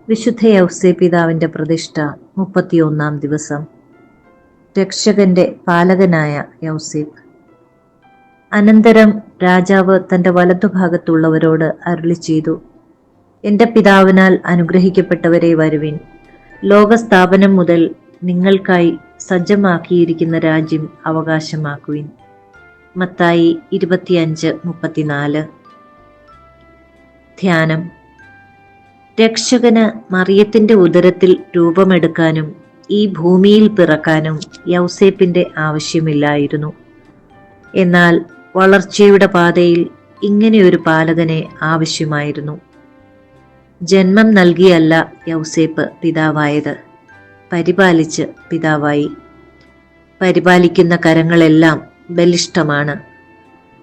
വിശുദ്ധ യൗസേ പിതാവിന്റെ പ്രതിഷ്ഠ 31-ാം ദിവസം. രക്ഷകന്റെ പാലകനായ യൗസേപ്പ്. അനന്തരം രാജാവ് തന്റെ വലതുഭാഗത്തുള്ളവരോട് അരുളി ചെയ്തു, എന്റെ പിതാവിനാൽ അനുഗ്രഹിക്കപ്പെട്ടവരെ വരുവിൻ, ലോകസ്ഥാപനം മുതൽ നിങ്ങൾക്കായി സജ്ജമാക്കിയിരിക്കുന്ന രാജ്യം അവകാശമാക്കുവിൻ. മത്തായി 25:34. ധ്യാനം. രക്ഷകന് മറിയത്തിന്റെ ഉദരത്തിൽ രൂപമെടുക്കാനും ഈ ഭൂമിയിൽ പിറക്കാനും യൗസേപ്പിന്റെ ആവശ്യമില്ലായിരുന്നു. എന്നാൽ വളർച്ചയുടെ പാതയിൽ ഇങ്ങനെയൊരു പാലകനെ ആവശ്യമായിരുന്നു. ജന്മം നൽകിയല്ല യൗസേപ്പ് പിതാവായത്, പരിപാലിച്ച് പിതാവായി. പരിപാലിക്കുന്ന കരങ്ങളെല്ലാം ബലിഷ്ഠമാണ്.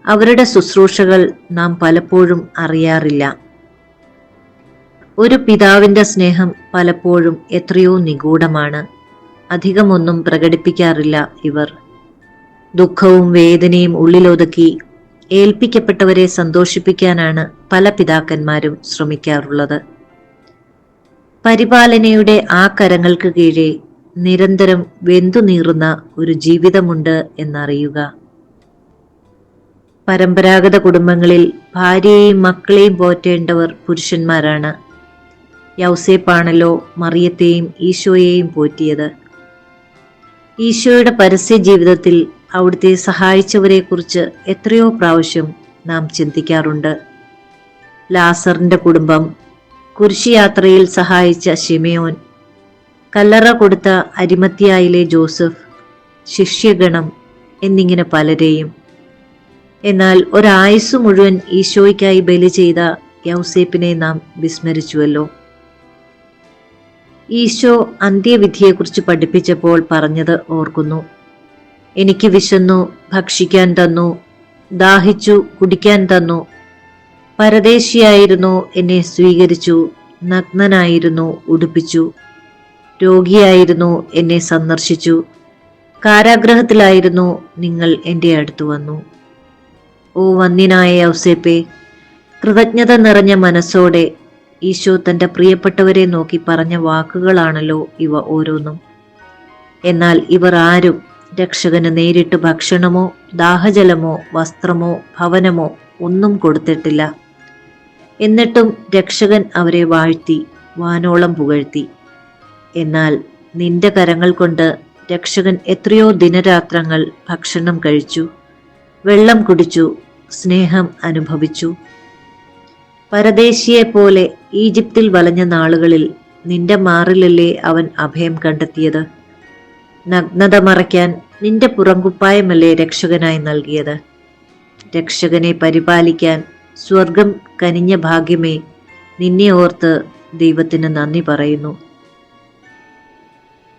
അവരുടെ ശുശ്രൂഷകൾ നാം പലപ്പോഴും അറിയാറില്ല. ഒരു പിതാവിന്റെ സ്നേഹം പലപ്പോഴും എത്രയോ നിഗൂഢമാണ്. അധികമൊന്നും പ്രകടിപ്പിക്കാറില്ല ഇവർ. ദുഃഖവും വേദനയും ഉള്ളിലൊതുക്കി ഏൽപ്പിക്കപ്പെട്ടവരെ സന്തോഷിപ്പിക്കാനാണ് പല പിതാക്കന്മാരും ശ്രമിക്കാറുള്ളത്. പരിപാലനയുടെ ആ കരങ്ങൾക്ക് കീഴെ നിരന്തരം വെന്തുനീറുന്ന ഒരു ജീവിതമുണ്ട് എന്നറിയുക. പരമ്പരാഗത കുടുംബങ്ങളിൽ ഭാര്യയെയും മക്കളെയും പോറ്റേണ്ടവർ പുരുഷന്മാരാണ്. യൗസേപ്പാണല്ലോ മറിയത്തെയും ഈശോയെയും പോറ്റിയത്. ഈശോയുടെ പരസ്യ ജീവിതത്തിൽ അവിടുത്തെ സഹായിച്ചവരെ കുറിച്ച് എത്രയോ പ്രാവശ്യം നാം ചിന്തിക്കാറുണ്ട്. ലാസറിന്റെ കുടുംബം, കുരിശുയാത്രയിൽ സഹായിച്ച ശിമയോൻ, കല്ലറ കൊടുത്ത അരിമത്യായിലെ ജോസഫ്, ശിഷ്യഗണം എന്നിങ്ങനെ പലരെയും. എന്നാൽ ഒരായുസ് മുഴുവൻ ഈശോയ്ക്കായി ബലി ചെയ്ത യൗസേപ്പിനെ നാം വിസ്മരിച്ചുവല്ലോ. ഈശോ അന്ത്യവിധിയെക്കുറിച്ച് പഠിപ്പിച്ചപ്പോൾ പറഞ്ഞത് ഓർക്കുന്നു. എനിക്ക് വിശന്നു, ഭക്ഷിക്കാൻ തന്നു, ദാഹിച്ചു, കുടിക്കാൻ തന്നു, പരദേശിയായിരുന്നു, എന്നെ സ്വീകരിച്ചു, നഗ്നനായിരുന്നു, ഉടുപ്പിച്ചു, രോഗിയായിരുന്നു, എന്നെ സന്ദർശിച്ചു, കാരാഗ്രഹത്തിലായിരുന്നു, നിങ്ങൾ എൻ്റെ അടുത്ത് വന്നു. ഓ വന്യനായ യൗസേപ്പേ, കൃതജ്ഞത നിറഞ്ഞ മനസ്സോടെ ഈശോ തന്റെ പ്രിയപ്പെട്ടവരെ നോക്കി പറഞ്ഞ വാക്കുകളാണല്ലോ ഇവ ഓരോന്നും. എന്നാൽ ഇവർ ആരും രക്ഷകന് നേരിട്ട് ഭക്ഷണമോ ദാഹജലമോ വസ്ത്രമോ ഭവനമോ ഒന്നും കൊടുത്തിട്ടില്ല. എന്നിട്ടും രക്ഷകൻ അവരെ വാഴ്ത്തി വാനോളം പുകഴ്ത്തി. എന്നാൽ നിന്റെ കരങ്ങൾ കൊണ്ട് രക്ഷകൻ എത്രയോ ദിനരാത്രങ്ങൾ ഭക്ഷണം കഴിച്ചു, വെള്ളം കുടിച്ചു, സ്നേഹം അനുഭവിച്ചു. പരദേശിയെ പോലെ ഈജിപ്തിൽ വലഞ്ഞ നാളുകളിൽ നിന്റെ മാറിലല്ലേ അവൻ അഭയം കണ്ടെത്തിയത്. നഗ്നത മറയ്ക്കാൻ നിന്റെ പുറംകുപ്പായമല്ലേ രക്ഷകനായി നൽകിയത്. രക്ഷകനെ പരിപാലിക്കാൻ സ്വർഗം കനിഞ്ഞ ഭാഗ്യമേ, നിന്നെ ഓർത്ത് ദൈവത്തിന് നന്ദി പറയുന്നു.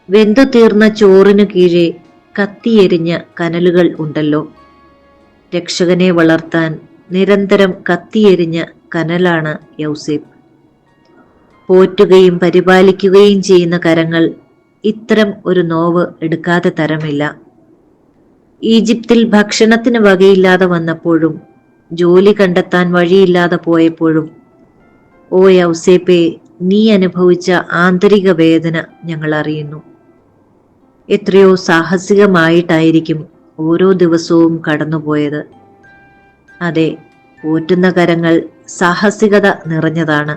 വെന്തു തീർന്ന ചോറിനു കീഴെ കത്തിയെരിഞ്ഞ കനലുകൾ ഉണ്ടല്ലോ. രക്ഷകനെ വളർത്താൻ നിരന്തരം കത്തിയെരിഞ്ഞ കനലാണ് യൗസേപ്പ്. പോറ്റുകയും പരിപാലിക്കുകയും ചെയ്യുന്ന കരങ്ങൾ ഇത്തരം ഒരു നോവ് എടുക്കാതെ തരമില്ല. ഈജിപ്തിൽ ഭക്ഷണത്തിന് വകയില്ലാതെ വന്നപ്പോഴും ജോലി കണ്ടെത്താൻ വഴിയില്ലാതെ പോയപ്പോഴും ഓ യൗസേപ്പേ, നീ അനുഭവിച്ച ആന്തരിക വേദന ഞങ്ങൾ അറിയുന്നു. എത്രയോ സാഹസികമായിട്ടായിരിക്കും ഓരോ ദിവസവും കടന്നുപോയത്. അതെ, പോറ്റുന്ന കരങ്ങൾ സാഹസികത നിറഞ്ഞതാണ്.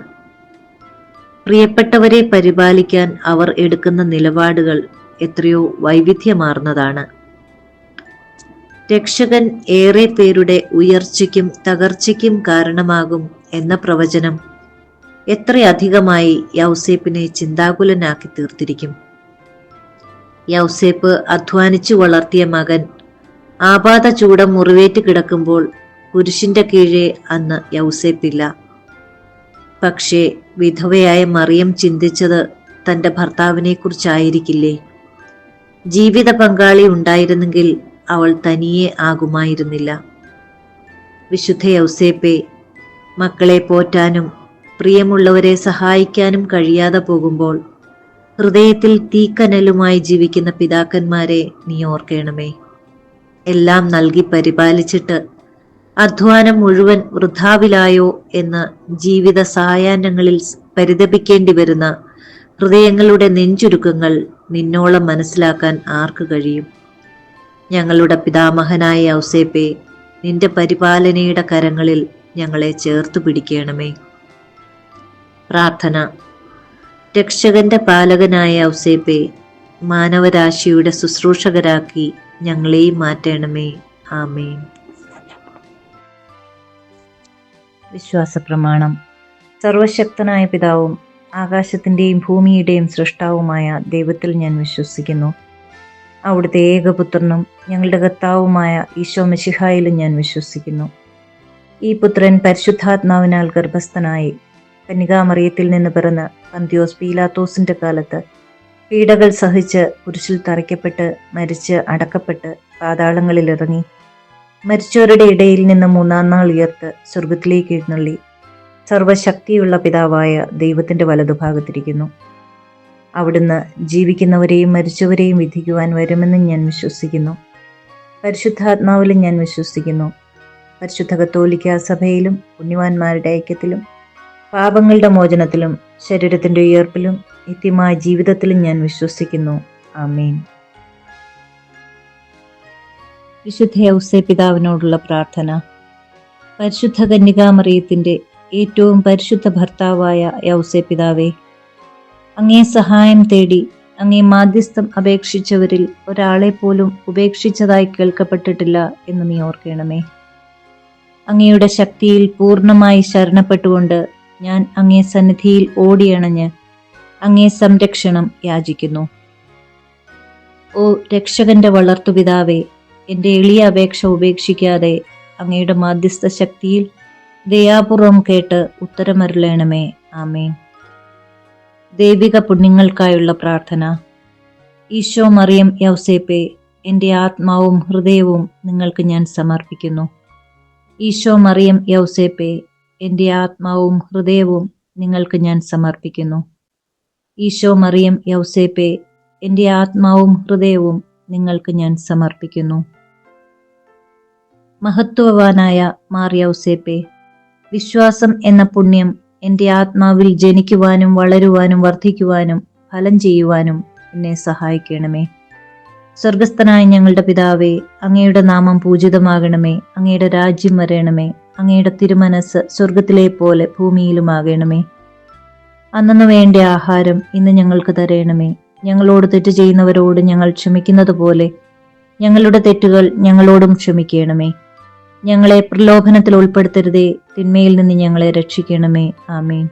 പ്രിയപ്പെട്ടവരെ പരിപാലിക്കാൻ അവർ എടുക്കുന്ന നിലപാടുകൾ എത്രയോ വൈവിധ്യമാർന്നതാണ്. രക്ഷകൻ ഏറെ പേരുടെ ഉയർച്ചയ്ക്കും തകർച്ചയ്ക്കും കാരണമാകും എന്ന പ്രവചനം എത്രയധികമായി യൗസേപ്പിനെ ചിന്താകുലനാക്കി തീർത്തിരിക്കും. യൗസേപ്പ് അധ്വാനിച്ചു വളർത്തിയ മകൻ ആപാത ചൂടം മുറിവേറ്റ് കിടക്കുമ്പോൾ കുരിശിന്റെ കീഴെ അന്ന് യൗസേപ്പില്ല. പക്ഷേ വിധവയായ മറിയം ചിന്തിച്ചത് തന്റെ ഭർത്താവിനെ കുറിച്ചായിരിക്കില്ലേ? ജീവിത പങ്കാളി ഉണ്ടായിരുന്നെങ്കിൽ അവൾ തനിയെ ആകുമായിരുന്നില്ല. വിശുദ്ധ യൗസേപ്പേ, മക്കളെ പോറ്റാനും പ്രിയമുള്ളവരെ സഹായിക്കാനും കഴിയാതെ പോകുമ്പോൾ ഹൃദയത്തിൽ തീക്കനലുമായി ജീവിക്കുന്ന പിതാക്കന്മാരെ നീ ഓർക്കണമേ. എല്ലാം നൽകി പരിപാലിച്ചിട്ട് അധ്വാനം മുഴുവൻ വൃഥാവിലായോ എന്ന് ജീവിത സായാഹ്നങ്ങളിൽ പരിതപിക്കേണ്ടി വരുന്ന ഹൃദയങ്ങളുടെ നെഞ്ചുരുക്കങ്ങൾ നിന്നോളം മനസ്സിലാക്കാൻ ആർക്ക് കഴിയും? ഞങ്ങളുടെ പിതാമഹനായ യൗസേപ്പേ, നിന്റെ പരിപാലനയുടെ കരങ്ങളിൽ ഞങ്ങളെ ചേർത്തു പിടിക്കണമേ. പ്രാർത്ഥന. രക്ഷകന്റെ പാലകനായ യൗസേപ്പേ, മാനവരാശിയുടെ ശുശ്രൂഷകരാക്കി ഞങ്ങളെയും മാറ്റണമേ. ആമേൻ. വിശ്വാസ പ്രമാണം. സർവശക്തനായ പിതാവും ആകാശത്തിൻ്റെയും ഭൂമിയുടെയും സൃഷ്ടാവുമായ ദൈവത്തിൽ ഞാൻ വിശ്വസിക്കുന്നു. അവിടുത്തെ ഏകപുത്രനും ഞങ്ങളുടെ കർത്താവുമായ ഈശോ മിശിഹായിലും ഞാൻ വിശ്വസിക്കുന്നു. ഈ പുത്രൻ പരിശുദ്ധാത്മാവിനാൽ ഗർഭസ്ഥനായി കന്യകാമറിയത്തിൽ നിന്ന് പിറന്ന് പന്തിയോസ് പീലാത്തോസിന്റെ കാലത്ത് പീഡകൾ സഹിച്ച് കുരിശിൽ തറയ്ക്കപ്പെട്ട് മരിച്ച് അടക്കപ്പെട്ട് പാതാളങ്ങളിൽ ഇറങ്ങി മരിച്ചവരുടെ ഇടയിൽ നിന്ന് മൂന്നാം നാൾ ഉയർത്ത് സ്വർഗത്തിലേക്ക് എഴുന്നള്ളി സർവശക്തിയുള്ള പിതാവായ ദൈവത്തിന്റെ വലതുഭാഗത്തിരിക്കുന്നു. അവിടുന്ന് ജീവിക്കുന്നവരെയും മരിച്ചവരെയും വിധിക്കുവാൻ വരുമെന്നും ഞാൻ വിശ്വസിക്കുന്നു. പരിശുദ്ധാത്മാവിലും ഞാൻ വിശ്വസിക്കുന്നു. പരിശുദ്ധ കത്തോലിക്കാ സഭയിലും പുണ്യവാന്മാരുടെ ഐക്യത്തിലും പാപങ്ങളുടെ മോചനത്തിലും ശരീരത്തിന്റെ ഉയർപ്പിലും നിത്യമായ ജീവിതത്തിലും ഞാൻ വിശ്വസിക്കുന്നു. ആമേൻ. വിശുദ്ധ യൗസേപ്പിതാവിനോടുള്ള പ്രാർത്ഥന. പരിശുദ്ധ കന്യകാമറിയത്തിന്റെ ഏറ്റവും പരിശുദ്ധ ഭർത്താവായ യൗസേപ്പിതാവേ, അങ്ങേ സഹായം തേടി അങ്ങേ മാധ്യസ്ഥം അപേക്ഷിച്ചവരിൽ ഒരാളെ പോലും ഉപേക്ഷിച്ചതായി കേൾക്കപ്പെട്ടിട്ടില്ല എന്ന് നീ ഓർക്കണമേ. അങ്ങയുടെ ശക്തിയിൽ പൂർണ്ണമായി ശരണപ്പെട്ടുകൊണ്ട് ഞാൻ അങ്ങേ സന്നിധിയിൽ ഓടിയണഞ്ഞ് അങ്ങേ സംരക്ഷണം യാചിക്കുന്നു. ഓ രക്ഷകന്റെ വളർത്തുപിതാവേ, എൻ്റെ എളിയ അപേക്ഷ ഉപേക്ഷിക്കാതെ അങ്ങയുടെ മാധ്യസ്ഥ ശക്തിയിൽ ദയാപൂർവം കേട്ട് ഉത്തരമരുളണമേ. ആമേൻ. ദൈവിക പുണ്യങ്ങൾക്കായുള്ള പ്രാർത്ഥന. ഈശോ മറിയം യൗസേപ്പേ, എൻ്റെ ആത്മാവും ഹൃദയവും നിങ്ങൾക്ക് ഞാൻ സമർപ്പിക്കുന്നു. ഈശോ മറിയം യൗസേപ്പേ, എൻ്റെ ആത്മാവും ഹൃദയവും നിങ്ങൾക്ക് ഞാൻ സമർപ്പിക്കുന്നു. ഈശോ മറിയം യൗസേപ്പേ, എൻ്റെ ആത്മാവും ഹൃദയവും നിങ്ങൾക്ക് ഞാൻ സമർപ്പിക്കുന്നു. മഹത്വവാനായ മാർ യൗസേപ്പേ, വിശ്വാസം എന്ന പുണ്യം എൻ്റെ ആത്മാവിൽ ജനിക്കുവാനും വളരുവാനും വർദ്ധിക്കുവാനും ഫലം ചെയ്യുവാനും എന്നെ സഹായിക്കണമേ. സ്വർഗസ്ഥനായ ഞങ്ങളുടെ പിതാവേ, അങ്ങയുടെ നാമം പൂജിതമാകണമേ. അങ്ങയുടെ രാജ്യം വരണമേ. അങ്ങയുടെ തിരുമനസ് സ്വർഗത്തിലെ പോലെ ഭൂമിയിലുമാകണമേ. അന്നു വേണ്ട ആഹാരം ഇന്ന് ഞങ്ങൾക്ക് തരണമേ. ഞങ്ങളോട് തെറ്റ് ചെയ്യുന്നവരോട് ഞങ്ങൾ ക്ഷമിക്കുന്നത് പോലെ ഞങ്ങളുടെ തെറ്റുകൾ ഞങ്ങളോടും ക്ഷമിക്കണമേ. ഞങ്ങളെ പ്രലോഭനത്തിൽ ഉൾപ്പെടുത്തരുതേ, തിന്മയിൽ നിന്ന് ഞങ്ങളെ രക്ഷിക്കണമേ. ആമേൻ.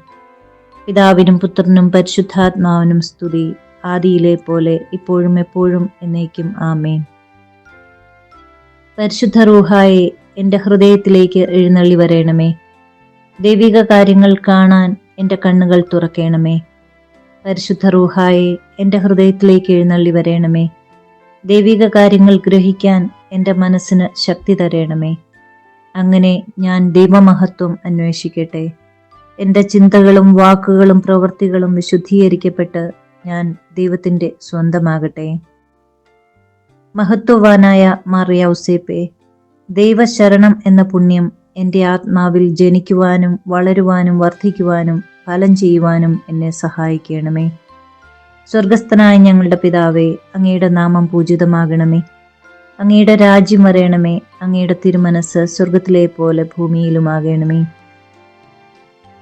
പിതാവിനും പുത്രനും പരിശുദ്ധാത്മാവിനും സ്തുതി, ആദിയിലെ പോലെ ഇപ്പോഴും എപ്പോഴും എന്നേക്കും. ആമേൻ. പരിശുദ്ധ റൂഹായെ എൻ്റെ ഹൃദയത്തിലേക്ക് എഴുന്നള്ളി വരണമേ. ദൈവിക കാര്യങ്ങൾ കാണാൻ എൻ്റെ കണ്ണുകൾ തുറക്കണമേ. പരിശുദ്ധ റൂഹായെ എൻ്റെ ഹൃദയത്തിലേക്ക് എഴുന്നള്ളി വരണമേ. ദൈവിക കാര്യങ്ങൾ ഗ്രഹിക്കാൻ എൻ്റെ മനസ്സിന് ശക്തി തരണമേ. അങ്ങനെ ഞാൻ ദൈവമഹത്വം അന്വേഷിക്കട്ടെ. എൻ്റെ ചിന്തകളും വാക്കുകളും പ്രവൃത്തികളും വിശുദ്ധീകരിക്കപ്പെട്ട് ഞാൻ ദൈവത്തിൻ്റെ സ്വന്തമാകട്ടെ. മഹത്വവാനായ മാർ യൗസേപ്പേ, ദൈവശരണം എന്ന പുണ്യം എൻ്റെ ആത്മാവിൽ ജനിക്കുവാനും വളരുവാനും വർദ്ധിക്കുവാനും ഫലം ചെയ്യുവാനും എന്നെ സഹായിക്കണമേ. സ്വർഗസ്ഥനായ ഞങ്ങളുടെ പിതാവേ, അങ്ങയുടെ നാമം പൂജിതമാകണമേ. അങ്ങയുടെ രാജ്യം വരണമേ. അങ്ങയുടെ തിരുമനസ് സ്വർഗത്തിലെ പോലെ ഭൂമിയിലുമാകണമേ.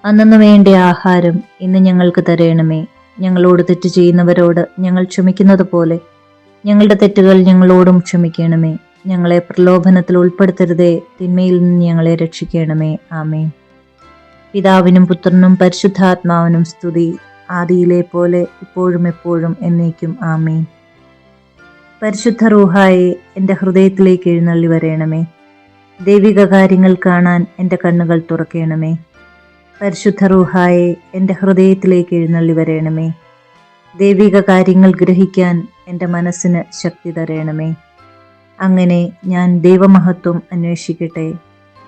അന്നു വേണ്ട ആഹാരം ഇന്ന് ഞങ്ങൾക്ക് തരണമേ. ഞങ്ങളോട് തെറ്റ് ചെയ്യുന്നവരോട് ഞങ്ങൾ ക്ഷമിക്കുന്നത് പോലെ ഞങ്ങളുടെ തെറ്റുകൾ ഞങ്ങളോടും ക്ഷമിക്കണമേ. ഞങ്ങളെ പ്രലോഭനത്തിൽ ഉൾപ്പെടുത്തരുതേ, തിന്മയിൽ നിന്ന് ഞങ്ങളെ രക്ഷിക്കണമേ. ആമേൻ. പിതാവിനും പുത്രനും പരിശുദ്ധാത്മാവിനും സ്തുതി, ആദിയിലെ പോലെ ഇപ്പോഴും എപ്പോഴും എന്നേക്കും. ആമേൻ. പരിശുദ്ധ റൂഹായെ എൻ്റെ ഹൃദയത്തിലേക്ക് എഴുന്നള്ളി വരണമേ. ദൈവിക കാര്യങ്ങൾ കാണാൻ എൻ്റെ കണ്ണുകൾ തുറക്കണമേ. പരിശുദ്ധ റൂഹായെ എൻ്റെ ഹൃദയത്തിലേക്ക് എഴുന്നള്ളി വരണമേ. ദൈവിക കാര്യങ്ങൾ ഗ്രഹിക്കാൻ എൻ്റെ മനസ്സിന് ശക്തി തരണമേ. അങ്ങനെ ഞാൻ ദൈവമഹത്വം അന്വേഷിക്കട്ടെ.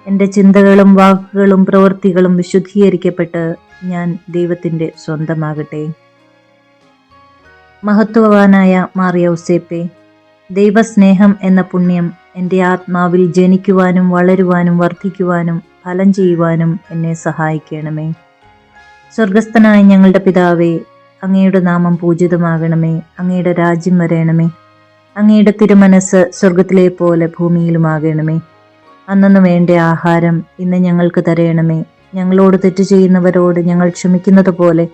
എൻ്റെ ചിന്തകളും വാക്കുകളും പ്രവൃത്തികളും വിശുദ്ധീകരിക്കപ്പെട്ട് ഞാൻ ദൈവത്തിൻ്റെ സ്വന്തമാകട്ടെ. മഹത്വവാനായ മാർ യൗസേപ്പേ, ദൈവസ്നേഹം എന്ന പുണ്യം എൻ്റെ ആത്മാവിൽ ജനിക്കുവാനും വളരുവാനും വർദ്ധിക്കുവാനും ഫലം ചെയ്യുവാനും എന്നെ സഹായിക്കണമേ. സ്വർഗസ്ഥനായ ഞങ്ങളുടെ പിതാവേ, അങ്ങയുടെ നാമം പൂജിതമാകണമേ. അങ്ങയുടെ രാജ്യം വരേണമേ. അങ്ങയുടെ തിരുമനസ് സ്വർഗത്തിലെ പോലെ ഭൂമിയിലുമാകണമേ. അന്നന്ന് വേണ്ട ആഹാരം ഇന്ന് ഞങ്ങൾക്ക് തരയണമേ. ഞങ്ങളോട് തെറ്റ് ചെയ്യുന്നവരോട് ഞങ്ങൾ ക്ഷമിക്കുന്നത് പോലെ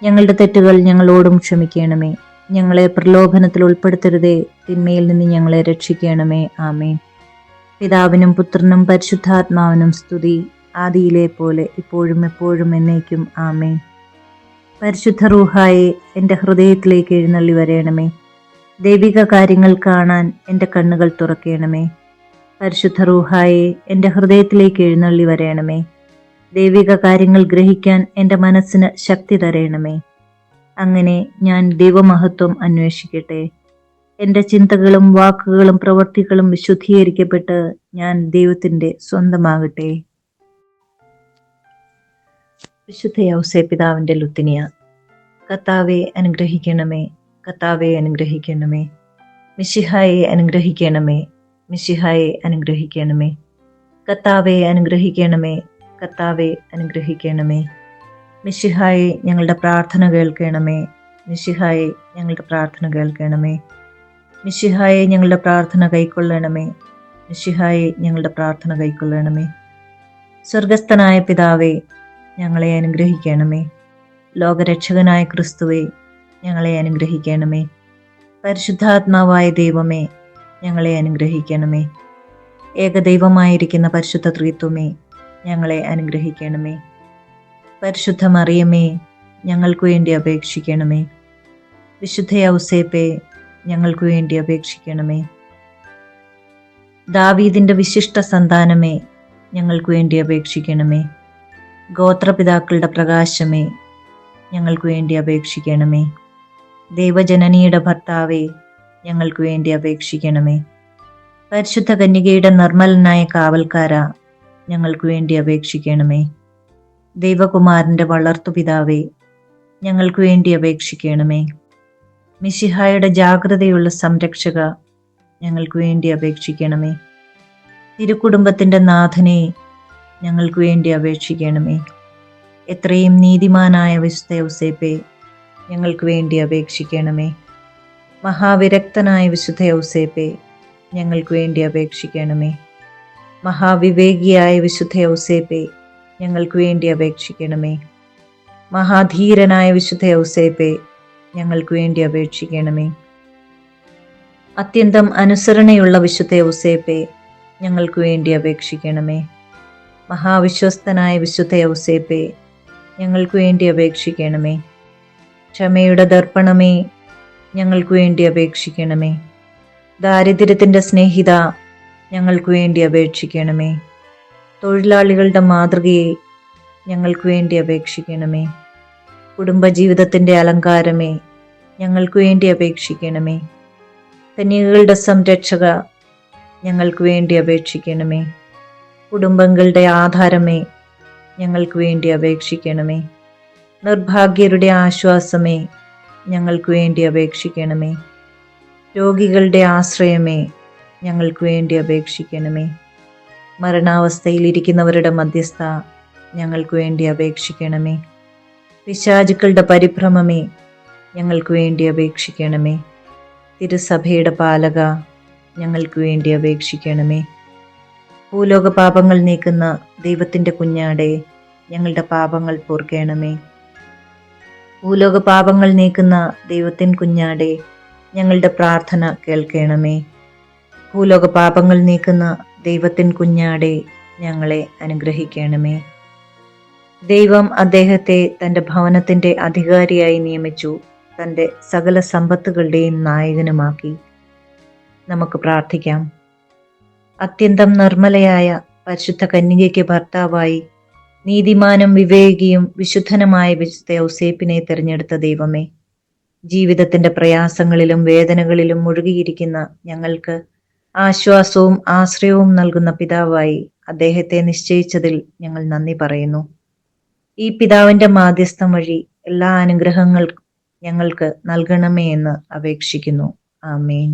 ഞങ്ങളുടെ തെറ്റുകൾ ഞങ്ങളോടും ക്ഷമിക്കണമേ. ഞങ്ങളെ പ്രലോഭനത്തിൽ ഉൾപ്പെടുത്തരുതേ, തിന്മയിൽ നിന്ന് ഞങ്ങളെ രക്ഷിക്കണമേ. ആമേൻ. പിതാവിനും പുത്രനും പരിശുദ്ധാത്മാവിനും സ്തുതി, ആദിയിലെ പോലെ ഇപ്പോഴും എപ്പോഴും എന്നേക്കും. ആമേൻ. പരിശുദ്ധ റൂഹായെ എൻ്റെ ഹൃദയത്തിലേക്ക് എഴുന്നള്ളി വരയണമേ. ദൈവിക കാര്യങ്ങൾ കാണാൻ എൻ്റെ കണ്ണുകൾ തുറക്കണമേ. പരിശുദ്ധ റൂഹായെ എൻ്റെ ഹൃദയത്തിലേക്ക് എഴുന്നള്ളി വരയണമേ. ദൈവിക കാര്യങ്ങൾ ഗ്രഹിക്കാൻ എൻ്റെ മനസ്സിന് ശക്തി തരയണമേ. അങ്ങനെ ഞാൻ ദൈവമഹത്വം അന്വേഷിക്കട്ടെ. എൻ്റെ ചിന്തകളും വാക്കുകളും പ്രവൃത്തികളും വിശുദ്ധീകരിക്കപ്പെട്ട് ഞാൻ ദൈവത്തിൻ്റെ സ്വന്തമാകട്ടെ. വിശുദ്ധ യൗസേപ്പിതാവിൻ്റെ ലുത്തിനിയ. കർത്താവെ അനുഗ്രഹിക്കണമേ, കർത്താവെ അനുഗ്രഹിക്കണമേ. മിശിഹായെ അനുഗ്രഹിക്കണമേ, മിശിഹായെ അനുഗ്രഹിക്കണമേ. കർത്താവെ അനുഗ്രഹിക്കണമേ, കർത്താവെ അനുഗ്രഹിക്കണമേ. മിശിഹായെ ഞങ്ങളുടെ പ്രാർത്ഥന കേൾക്കണമേ, മിശിഹായെ ഞങ്ങളുടെ പ്രാർത്ഥന കേൾക്കണമേ. മിശിഹായെ ഞങ്ങളുടെ പ്രാർത്ഥന കൈക്കൊള്ളണമേ, മിശിഹായെ ഞങ്ങളുടെ പ്രാർത്ഥന കൈക്കൊള്ളണമേ. സ്വർഗസ്ഥനായ പിതാവേ, ഞങ്ങളെ അനുഗ്രഹിക്കണമേ. ലോകരക്ഷകനായ ക്രിസ്തുവേ, ഞങ്ങളെ അനുഗ്രഹിക്കണമേ. പരിശുദ്ധാത്മാവായ ദൈവമേ, ഞങ്ങളെ അനുഗ്രഹിക്കണമേ. ഏകദൈവമായിരിക്കുന്ന പരിശുദ്ധ ത്രിത്വമേ, ഞങ്ങളെ അനുഗ്രഹിക്കണമേ. പരിശുദ്ധ മറിയമേ, ഞങ്ങൾക്ക് വേണ്ടി അപേക്ഷിക്കണമേ. വിശുദ്ധ യൗസേപ്പേ, ഞങ്ങൾക്ക് വേണ്ടി അപേക്ഷിക്കണമേ. ദാവീദിന്റെ വിശിഷ്ട സന്താനമേ, ഞങ്ങൾക്ക് വേണ്ടി അപേക്ഷിക്കണമേ. ഗോത്രപിതാക്കളുടെ പ്രകാശമേ, ഞങ്ങൾക്ക് വേണ്ടി അപേക്ഷിക്കണമേ. ദൈവജനനിയുടെ ഭർത്താവേ, ഞങ്ങൾക്ക് വേണ്ടി അപേക്ഷിക്കണമേ. പരിശുദ്ധ കന്യകയുടെ നിർമ്മലനായ കാവൽക്കാര, ഞങ്ങൾക്ക് വേണ്ടി അപേക്ഷിക്കണമേ. ദൈവകുമാരന്റെ വളർത്തുപിതാവേ, ഞങ്ങൾക്ക് വേണ്ടി അപേക്ഷിക്കണമേ. മിശിഹായുടെ ജാഗ്രതയുള്ള സംരക്ഷക, ഞങ്ങൾക്ക് വേണ്ടി അപേക്ഷിക്കണമേ. തിരുക്കുടുംബത്തിന്റെ നാഥനെ, ഞങ്ങൾക്ക് വേണ്ടി അപേക്ഷിക്കണമേ. എത്രയും നീതിമാനായ വിശുദ്ധ യൗസേപ്പേ, ഞങ്ങൾക്ക് വേണ്ടി അപേക്ഷിക്കണമേ. മഹാവിരക്തനായ വിശുദ്ധ യൗസേപ്പേ, ഞങ്ങൾക്ക് വേണ്ടി അപേക്ഷിക്കണമേ. മഹാവിവേകിയായ വിശുദ്ധ യൗസേപ്പേ, ഞങ്ങൾക്ക് വേണ്ടി അപേക്ഷിക്കണമേ. മഹാധീരനായ വിശുദ്ധ യൗസേപ്പേ, ഞങ്ങൾക്ക് വേണ്ടി അപേക്ഷിക്കണമേ. അത്യന്തം അനുസരണയുള്ള വിശുദ്ധ യൗസേപ്പേ, ഞങ്ങൾക്ക് വേണ്ടി അപേക്ഷിക്കണമേ. മഹാവിശ്വസ്തനായ വിശുദ്ധ യൗസേപ്പേ, ഞങ്ങൾക്ക് വേണ്ടി അപേക്ഷിക്കണമേ. ക്ഷമയുടെ ദർപ്പണമേ, ഞങ്ങൾക്ക് വേണ്ടി അപേക്ഷിക്കണമേ. ദാരിദ്ര്യത്തിൻ്റെ സ്നേഹിത, ഞങ്ങൾക്ക് വേണ്ടി അപേക്ഷിക്കണമേ. തൊഴിലാളികളുടെ മാതൃകയെ, ഞങ്ങൾക്ക് വേണ്ടി അപേക്ഷിക്കണമേ. കുടുംബജീവിതത്തിൻ്റെ അലങ്കാരമേ, ഞങ്ങൾക്ക് വേണ്ടി അപേക്ഷിക്കണമേ. കന്യകകളുടെ സംരക്ഷക, ഞങ്ങൾക്ക് വേണ്ടി അപേക്ഷിക്കണമേ. കുടുംബങ്ങളുടെ ആധാരമേ, ഞങ്ങൾക്ക് വേണ്ടി അപേക്ഷിക്കണമേ. നിർഭാഗ്യരുടെ ആശ്വാസമേ, ഞങ്ങൾക്ക് വേണ്ടി അപേക്ഷിക്കണമേ. രോഗികളുടെ ആശ്രയമേ, ഞങ്ങൾക്ക് വേണ്ടി അപേക്ഷിക്കണമേ. മരണാവസ്ഥയിലിരിക്കുന്നവരുടെ മധ്യസ്ഥ, ഞങ്ങൾക്ക് വേണ്ടി അപേക്ഷിക്കണമേ. പിശാചുക്കളുടെ പരിഭ്രമമേ, ഞങ്ങൾക്ക് വേണ്ടി അപേക്ഷിക്കണമേ. തിരുസഭയുടെ പാലക, ഞങ്ങൾക്ക് വേണ്ടി അപേക്ഷിക്കണമേ. ഭൂലോക പാപങ്ങൾ നീക്കുന്ന ദൈവത്തിൻ്റെ കുഞ്ഞാടെ, ഞങ്ങളുടെ പാപങ്ങൾ പൊറുക്കണമേ. ഭൂലോക പാപങ്ങൾ നീക്കുന്ന ദൈവത്തിൻ കുഞ്ഞാടെ, ഞങ്ങളുടെ പ്രാർത്ഥന കേൾക്കണമേ. ഭൂലോക പാപങ്ങൾ നീക്കുന്ന ദൈവത്തിൻ കുഞ്ഞാടെ, ഞങ്ങളെ അനുഗ്രഹിക്കണമേ. ദൈവം അദ്ദേഹത്തെ തൻ്റെ ഭവനത്തിൻ്റെ അധികാരിയായി നിയമിച്ചു, തൻ്റെ സകല സമ്പത്തുകളുടെയും നായകനുമാക്കി. നമുക്ക് പ്രാർത്ഥിക്കാം. അത്യന്തം നിർമ്മലയായ പരിശുദ്ധ കന്യകയ്ക്ക് ഭർത്താവായി നീതിമാനും വിവേകിയും വിശുദ്ധനുമായ വിശുദ്ധ യൗസേപ്പിനെ തിരഞ്ഞെടുത്ത ദൈവമേ, ജീവിതത്തിന്റെ പ്രയാസങ്ങളിലും വേദനകളിലും മുഴുകിയിരിക്കുന്ന ഞങ്ങൾക്ക് ആശ്വാസവും ആശ്രയവും നൽകുന്ന പിതാവായി അദ്ദേഹത്തെ നിശ്ചയിച്ചതിൽ ഞങ്ങൾ നന്ദി പറയുന്നു. ഈ പിതാവിന്റെ മാധ്യസ്ഥം വഴി എല്ലാ അനുഗ്രഹങ്ങൾക്കും ഞങ്ങൾക്ക് നൽകണമേ എന്ന് അപേക്ഷിക്കുന്നു. ആമേൻ.